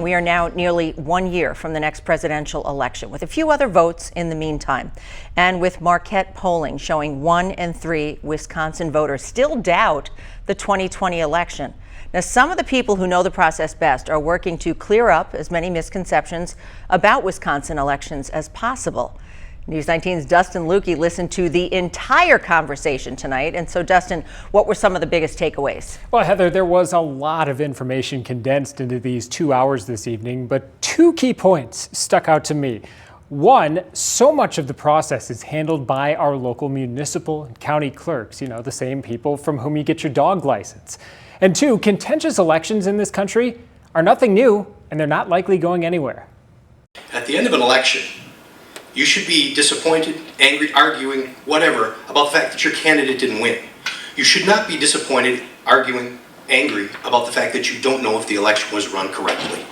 We are now nearly 1 year from the next presidential election, with a few other votes in the meantime. And with Marquette polling showing 1 in 3 Wisconsin voters still doubt the 2020 election. Now, some of the people who know the process best are working to clear up as many misconceptions about Wisconsin elections as possible. News 19's Dustin Lukey listened to the entire conversation tonight. And so, Dustin, what were some of the biggest takeaways? Well, Heather, there was a lot of information condensed into these 2 hours this evening, but 2 key points stuck out to me. One, so much of the process is handled by our local municipal and county clerks, the same people from whom you get your dog license. And 2, contentious elections in this country are nothing new, and they're not likely going anywhere. At the end of an election, you should be disappointed, angry, arguing, whatever, about the fact that your candidate didn't win. You should not be disappointed, arguing, angry about the fact that you don't know if the election was run correctly.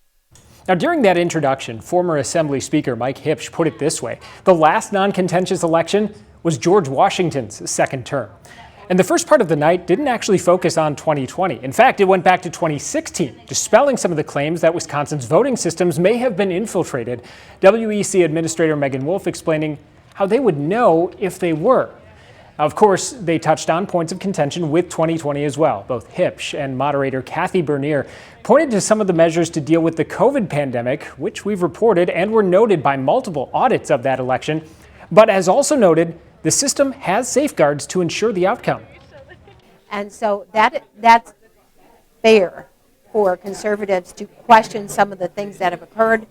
Now, during that introduction, former Assembly Speaker Mike Hipsch put it this way: the last non-contentious election was George Washington's second term. And the first part of the night didn't actually focus on 2020. In fact, it went back to 2016, dispelling some of the claims that Wisconsin's voting systems may have been infiltrated. WEC Administrator Megan Wolf explaining how they would know if they were. Of course, they touched on points of contention with 2020 as well. Both Hipsch and moderator Kathy Bernier pointed to some of the measures to deal with the COVID pandemic, which we've reported and were noted by multiple audits of that election. But as also noted, the system has safeguards to ensure the outcome. And so that's fair for conservatives to question some of the things that have occurred,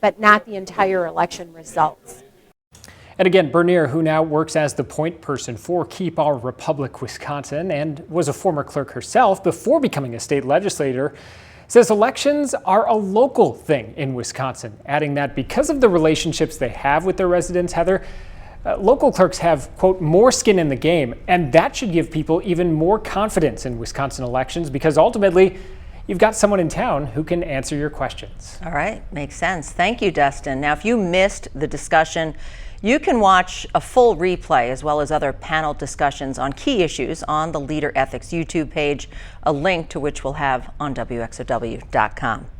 but not the entire election results. And again, Bernier, who now works as the point person for Keep Our Republic Wisconsin and was a former clerk herself before becoming a state legislator, says elections are a local thing in Wisconsin, adding that because of the relationships they have with their residents, Heather, local clerks have, quote, more skin in the game, and that should give people even more confidence in Wisconsin elections because ultimately you've got someone in town who can answer your questions. All right, makes sense. Thank you, Dustin. Now, if you missed the discussion, you can watch a full replay as well as other panel discussions on key issues on the Leader Ethics YouTube page, a link to which we'll have on WXOW.com.